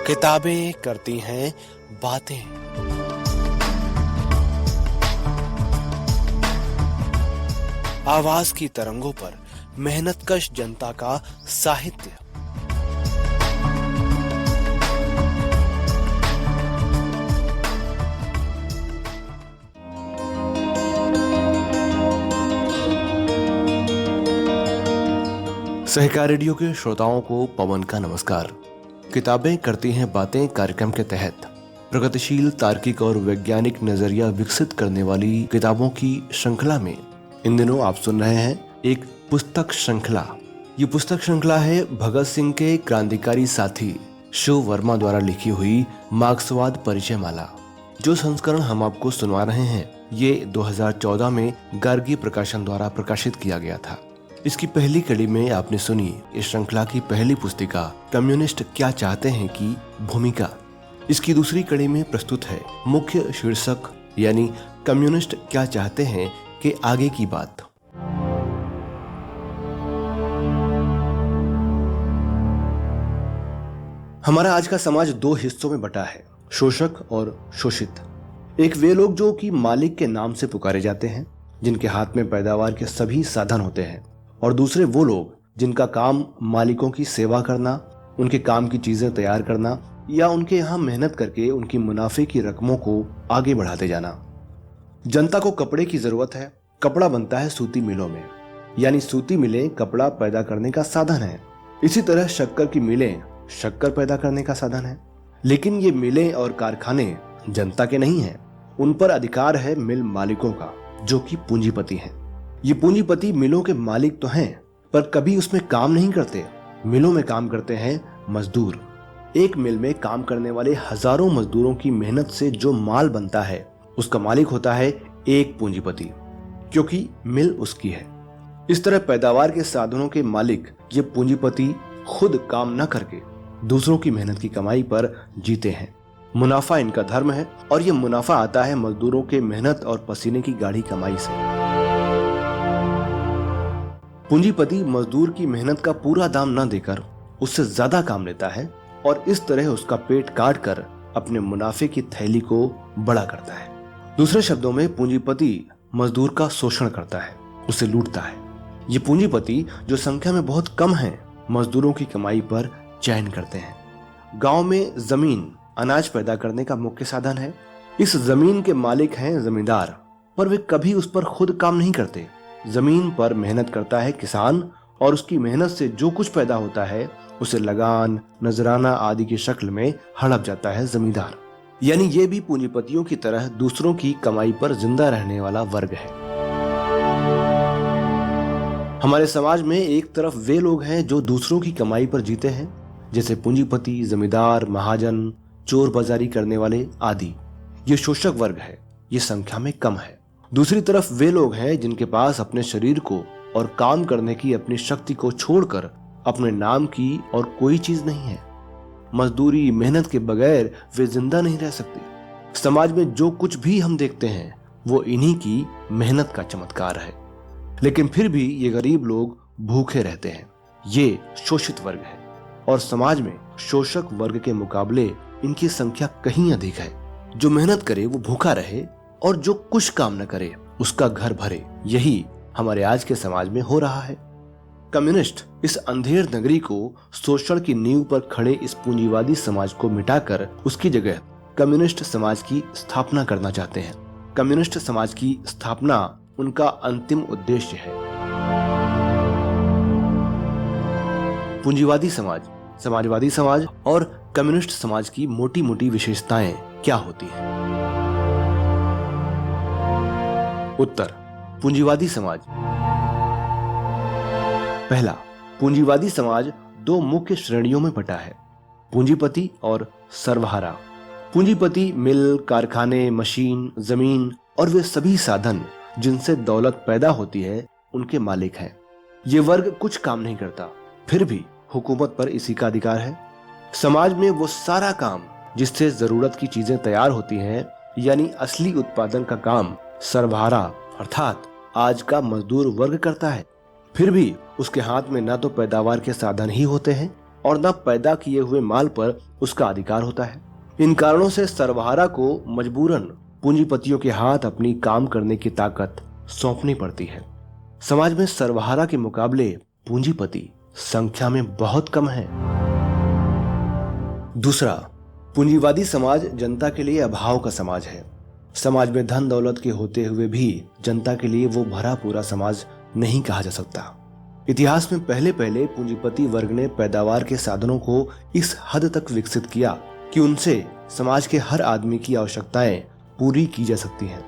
किताबें करती हैं बातें। आवाज की तरंगों पर मेहनतकश जनता का साहित्य। सहकार रेडियो के श्रोताओं को पवन का नमस्कार। किताबें करती हैं बातें कार्यक्रम के तहत प्रगतिशील, तार्किक और वैज्ञानिक नजरिया विकसित करने वाली किताबों की श्रृंखला में इन दिनों आप सुन रहे हैं एक पुस्तक श्रृंखला। ये पुस्तक श्रृंखला है भगत सिंह के क्रांतिकारी साथी शिव वर्मा द्वारा लिखी हुई मार्क्सवाद परिचय माला। जो संस्करण हम आपको सुनवा रहे हैं ये 2014 में गार्गी प्रकाशन द्वारा प्रकाशित किया गया था। इसकी पहली कड़ी में आपने सुनी इस श्रृंखला की पहली पुस्तिका कम्युनिस्ट क्या चाहते हैं की भूमिका। इसकी दूसरी कड़ी में प्रस्तुत है मुख्य शीर्षक यानी कम्युनिस्ट क्या चाहते हैं के आगे की बात। हमारा आज का समाज दो हिस्सों में बटा है, शोषक और शोषित। एक वे लोग जो कि मालिक के नाम से पुकारे जाते हैं, जिनके हाथ में पैदावार के सभी साधन होते हैं, और दूसरे वो लोग जिनका काम मालिकों की सेवा करना, उनके काम की चीजें तैयार करना या उनके यहाँ मेहनत करके उनकी मुनाफे की रकमों को आगे बढ़ाते जाना। जनता को कपड़े की जरूरत है, कपड़ा बनता है सूती मिलों में, यानी सूती मिलें कपड़ा पैदा करने का साधन है। इसी तरह शक्कर की मिलें शक्कर पैदा करने का साधन है। लेकिन ये मिलें और कारखाने जनता के नहीं हैं, उन पर अधिकार है मिल मालिकों का, जो कि पूंजीपति हैं। ये पूंजीपति मिलों के मालिक तो हैं, पर कभी उसमें काम नहीं करते। मिलों में काम करते हैं मजदूर। एक मिल में काम करने वाले हजारों मजदूरों की मेहनत से जो माल बनता है उसका मालिक होता है एक पूंजीपति, क्योंकि मिल उसकी है। इस तरह पैदावार के साधनों के मालिक ये पूंजीपति खुद काम न करके दूसरों की मेहनत की कमाई पर जीते हैं। मुनाफा इनका धर्म है और ये मुनाफा आता है मजदूरों के मेहनत और पसीने की गाढ़ी कमाई से। पूंजीपति मजदूर की मेहनत का पूरा दाम न देकर उससे ज्यादा काम लेता है और इस तरह उसका पेट काट कर अपने मुनाफे की थैली को बड़ा करता है। दूसरे शब्दों में पूंजीपति मजदूर का शोषण करता है, उसे लूटता है। ये पूंजीपति जो संख्या में बहुत कम हैं, मजदूरों की कमाई पर चयन करते हैं। गांव में जमीन अनाज पैदा करने का मुख्य साधन है। इस जमीन के मालिक हैं जमींदार, पर वे कभी उस पर खुद काम नहीं करते। जमीन पर मेहनत करता है किसान और उसकी मेहनत से जो कुछ पैदा होता है उसे लगान, नजराना आदि की शक्ल में हड़प जाता है जमींदार। यानी ये भी पूंजीपतियों की तरह दूसरों की कमाई पर जिंदा रहने वाला वर्ग है। हमारे समाज में एक तरफ वे लोग हैं जो दूसरों की कमाई पर जीते हैं, जैसे पूंजीपति, जमींदार, महाजन, चोर बाजारी करने वाले आदि। ये शोषक वर्ग है, ये संख्या में कम है। दूसरी तरफ वे लोग हैं जिनके पास अपने शरीर को और काम करने की अपनी शक्ति को छोड़कर अपने नाम की और कोई चीज नहीं है। मजदूरी, मेहनत के बगैर वे जिंदा नहीं रह सकते। समाज में जो कुछ भी हम देखते हैं वो इन्हीं की मेहनत का चमत्कार है। लेकिन फिर भी ये गरीब लोग भूखे रहते हैं। ये शोषित वर्ग है और समाज में शोषक वर्ग के मुकाबले इनकी संख्या कहीं अधिक है। जो मेहनत करे वो भूखा रहे और जो कुछ काम न करे उसका घर भरे। यही हमारे आज के समाज में हो रहा है। कम्युनिस्ट इस अंधेर नगरी को शोषण की नींव पर खड़े इस पूंजीवादी समाज को मिटाकर उसकी जगह कम्युनिस्ट समाज की स्थापना करना चाहते हैं। कम्युनिस्ट समाज की स्थापना उनका अंतिम उद्देश्य है। पूंजीवादी समाज, समाजवादी समाज और कम्युनिस्ट समाज की मोटी मोटी विशेषताएं क्या होती हैं? उत्तर, पूंजीवादी समाज। पहला, पूंजीवादी समाज दो मुख्य श्रेणियों में बटा है, पूंजीपति और सर्वहारा। पूंजीपति मिल, कारखाने, मशीन, जमीन और वे सभी साधन जिनसे दौलत पैदा होती है उनके मालिक हैं। ये वर्ग कुछ काम नहीं करता, फिर भी हुकूमत पर इसी का अधिकार है। समाज में वो सारा काम जिससे जरूरत की चीजें तैयार होती हैं, यानी असली उत्पादन का काम सर्वहारा अर्थात आज का मजदूर वर्ग करता है। फिर भी उसके हाथ में ना तो पैदावार के साधन ही होते हैं, और न पैदा किए हुए माल पर उसका अधिकार होता है। इन कारणों से सर्वहारा को मजबूरन पूंजीपतियों के हाथ अपनी काम करने की ताकत सौंपनी पड़ती है। समाज में सर्वहारा के मुकाबले पूंजीपति संख्या में बहुत कम है। दूसरा, पूंजीवादी समाज जनता के लिए अभाव का समाज है। समाज में धन दौलत के होते हुए भी जनता के लिए वो भरा पूरा समाज नहीं कहा जा सकता। इतिहास में पहले पहले पूंजीपति वर्ग ने पैदावार के साधनों को इस हद तक विकसित किया कि उनसे समाज के हर आदमी की आवश्यकताएं पूरी की जा सकती हैं,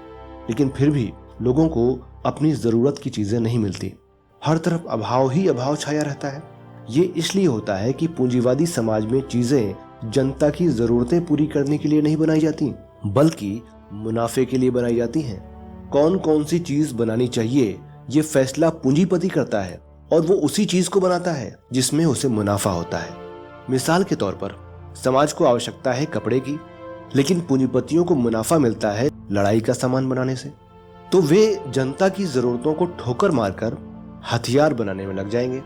लेकिन फिर भी लोगों को अपनी जरूरत की चीजें नहीं मिलती। हर तरफ अभाव ही अभाव छाया रहता है। ये इसलिए होता है कि पूंजीवादी समाज में चीजें जनता की जरूरतें पूरी करने के लिए नहीं बनाई जाती, बल्कि मुनाफे के लिए बनाई जाती हैं। कौन कौन सी चीज बनानी चाहिए ये फैसला पूंजीपति करता है और वो उसी चीज को बनाता है जिसमें उसे मुनाफा होता है। मिसाल के तौर पर समाज को आवश्यकता है कपड़े की, लेकिन पूंजीपतियों को मुनाफा मिलता है लड़ाई का सामान बनाने से, तो वे जनता की जरूरतों को ठोकर मारकर हथियार बनाने में लग जाएंगे।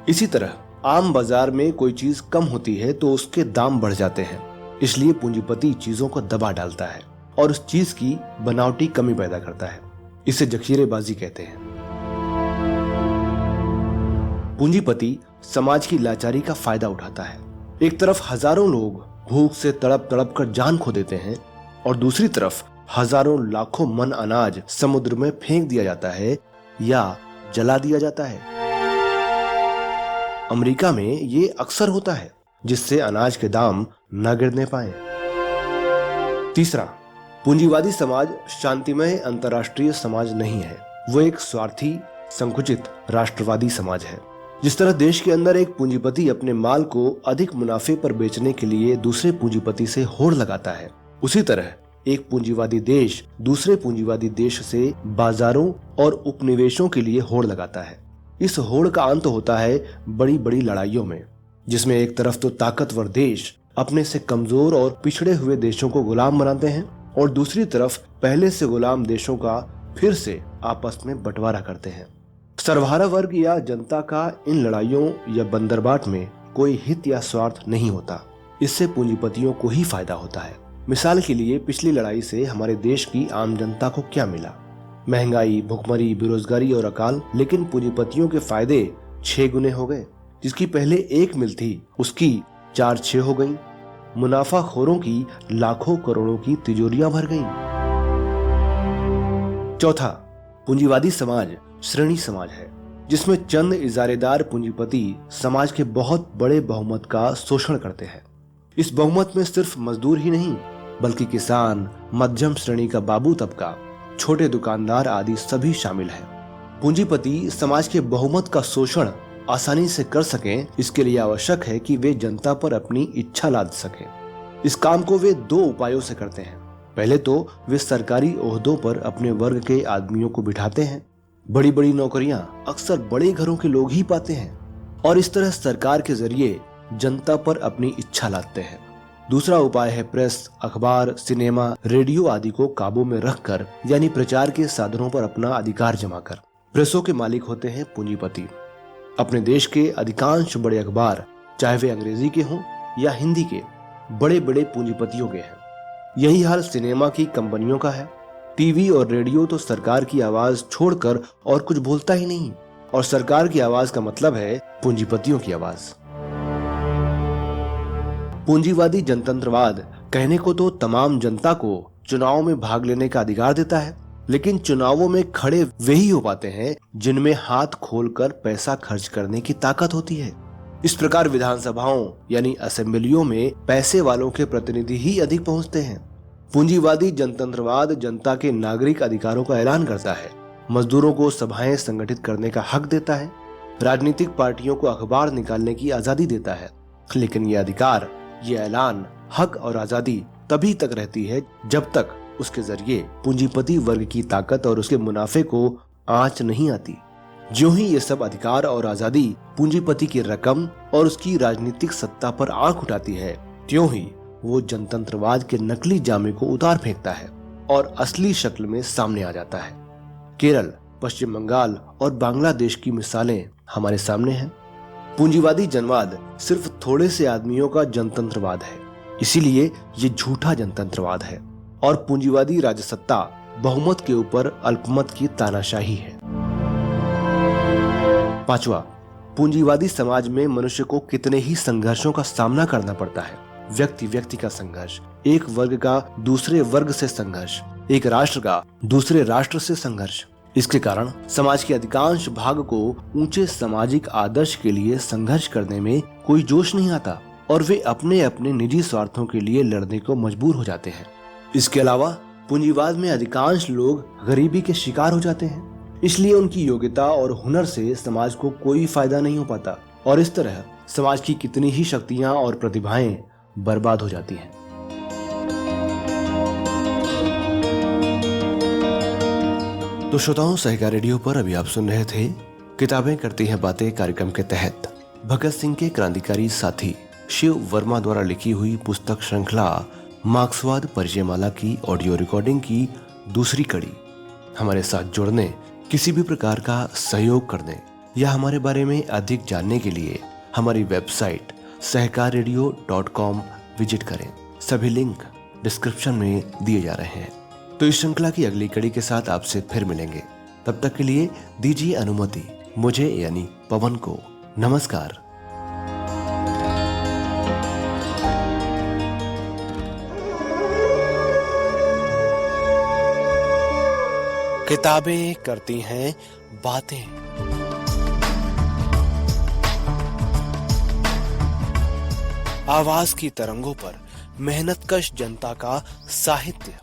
इसी तरह आम बाजार में कोई चीज कम होती है तो उसके दाम बढ़ जाते हैं, इसलिए पूंजीपति चीजों को दबा डालता है और उस चीज की बनावटी कमी पैदा करता है। इसे जखीरेबाजी कहते हैं। पूंजीपति समाज की लाचारी का फायदा उठाता है। एक तरफ हजारों लोग भूख से तड़प तड़प कर जान खो देते हैं और दूसरी तरफ हजारों लाखों मन अनाज समुद्र में फेंक दिया जाता है या जला दिया जाता है। अमेरिका में ये अक्सर होता है, जिससे अनाज के दाम न गिरने पाए। तीसरा, पूंजीवादी समाज शांतिमय अंतर्राष्ट्रीय समाज नहीं है। वो एक स्वार्थी संकुचित राष्ट्रवादी समाज है। जिस तरह देश के अंदर एक पूंजीपति अपने माल को अधिक मुनाफे पर बेचने के लिए दूसरे पूंजीपति से होड़ लगाता है, उसी तरह एक पूंजीवादी देश दूसरे पूंजीवादी देश से बाजारों और उपनिवेशों के लिए होड़ लगाता है। इस होड़ का अंत होता है बड़ी बड़ी लड़ाइयों में, जिसमें एक तरफ तो ताकतवर देश अपने से कमजोर और पिछड़े हुए देशों को गुलाम बनाते हैं और दूसरी तरफ पहले से गुलाम देशों का फिर से आपस में बंटवारा करते हैं। सर्वहारा वर्ग या जनता का इन लड़ाइयों या बंदरबाट में कोई हित या स्वार्थ नहीं होता। इससे पूंजीपतियों को ही फायदा होता है। मिसाल के लिए पिछली लड़ाई से हमारे देश की आम जनता को क्या मिला? महंगाई, भुखमरी, बेरोजगारी और अकाल। लेकिन पूंजीपतियों के फायदे 6 गुने हो गए। जिसकी पहले 1 मिल थी उसकी 4-6 हो गई। मुनाफाखोरों की लाखों करोड़ों की तिजोरियां भर गईं। चौथा, पूंजीवादी समाज श्रेणी समाज है, जिसमें चंद इजारेदार पूंजीपति समाज के बहुत बड़े बहुमत का शोषण करते हैं। इस बहुमत में सिर्फ मजदूर ही नहीं, बल्कि किसान, मध्यम श्रेणी का बाबू तबका, छोटे दुकानदार आदि सभी शामिल हैं। पूंजीपति समाज के बहुमत का शोषण आसानी से कर सकें, इसके लिए आवश्यक है कि वे जनता पर अपनी इच्छा लाद सकें। इस काम को वे 2 उपायों से करते हैं। पहले तो वे सरकारी ओहदों पर अपने वर्ग के आदमियों को बिठाते हैं। बड़ी बड़ी नौकरियां अक्सर बड़े घरों के लोग ही पाते हैं और इस तरह सरकार के जरिए जनता पर अपनी इच्छा लादते हैं। दूसरा उपाय है प्रेस, अखबार, सिनेमा, रेडियो आदि को काबू में रखकर, यानी प्रचार के साधनों पर अपना अधिकार जमा कर। प्रेसों के मालिक होते हैं पूंजीपति। अपने देश के अधिकांश बड़े अखबार, चाहे वे अंग्रेजी के हों या हिंदी के, बड़े बड़े पूंजीपतियों के हैं। यही हाल सिनेमा की कंपनियों का है। टीवी और रेडियो तो सरकार की आवाज छोड़कर और कुछ बोलता ही नहीं, और सरकार की आवाज का मतलब है पूंजीपतियों की आवाज। पूंजीवादी जनतंत्रवाद कहने को तो तमाम जनता को चुनाव में भाग लेने का अधिकार देता है, लेकिन चुनावों में खड़े वे ही हो पाते हैं जिनमें हाथ खोलकर पैसा खर्च करने की ताकत होती है। इस प्रकार विधानसभाओं यानी असेंबलियों में पैसे वालों के प्रतिनिधि ही अधिक पहुंचते हैं। पूंजीवादी जनतंत्रवाद जनता के नागरिक अधिकारों का ऐलान करता है, मजदूरों को सभाएं संगठित करने का हक देता है, राजनीतिक पार्टियों को अखबार निकालने की आजादी देता है। लेकिन ये अधिकार, ये ऐलान, हक और आजादी तभी तक रहती है जब तक उसके जरिए पूंजीपति वर्ग की ताकत और उसके मुनाफे को आंच नहीं आती। ज्यों ही ये सब अधिकार और आजादी पूंजीपति की रकम और उसकी राजनीतिक सत्ता पर आंख उठाती है, त्यों ही वो जनतंत्रवाद के नकली जामे को उतार फेंकता है और असली शक्ल में सामने आ जाता है। केरल, पश्चिम बंगाल और बांग्लादेश की मिसालें हमारे सामने हैं। पूंजीवादी जनवाद सिर्फ थोड़े से आदमियों का जनतंत्रवाद है, इसीलिए ये झूठा जनतंत्रवाद है। और पूंजीवादी राजसत्ता बहुमत के ऊपर अल्पमत की तानाशाही है। 5वां, पूंजीवादी समाज में मनुष्य को कितने ही संघर्षों का सामना करना पड़ता है। व्यक्ति व्यक्ति का संघर्ष, एक वर्ग का दूसरे वर्ग से संघर्ष, एक राष्ट्र का दूसरे राष्ट्र से संघर्ष। इसके कारण समाज के अधिकांश भाग को ऊंचे सामाजिक आदर्श के लिए संघर्ष करने में कोई जोश नहीं आता और वे अपने अपने निजी स्वार्थों के लिए लड़ने को मजबूर हो जाते हैं। इसके अलावा पूंजीवाद में अधिकांश लोग गरीबी के शिकार हो जाते हैं, इसलिए उनकी योग्यता और हुनर से समाज को कोई फायदा नहीं हो पाता और इस तरह समाज की कितनी ही शक्तियां और प्रतिभाएं बर्बाद हो जाती हैं। तो श्रोताओं, सहकार रेडियो पर अभी आप सुन रहे थे किताबें करती हैं बातें कार्यक्रम के तहत भगत सिंह के क्रांतिकारी साथी शिव वर्मा द्वारा लिखी हुई पुस्तक श्रृंखला मार्क्सवाद परिचयमाला की ऑडियो रिकॉर्डिंग की दूसरी कड़ी। हमारे साथ जुड़ने, किसी भी प्रकार का सहयोग करने या हमारे बारे में अधिक जानने के लिए हमारी वेबसाइट सहकाररेडियो.com विजिट करें। सभी लिंक डिस्क्रिप्शन में दिए जा रहे हैं। तो इस श्रृंखला की अगली कड़ी के साथ आपसे फिर मिलेंगे। तब तक के लिए दीजिए अनुमति मुझे यानी पवन को। नमस्कार। किताबें करती हैं बातें। आवाज की तरंगों पर मेहनतकश जनता का साहित्य।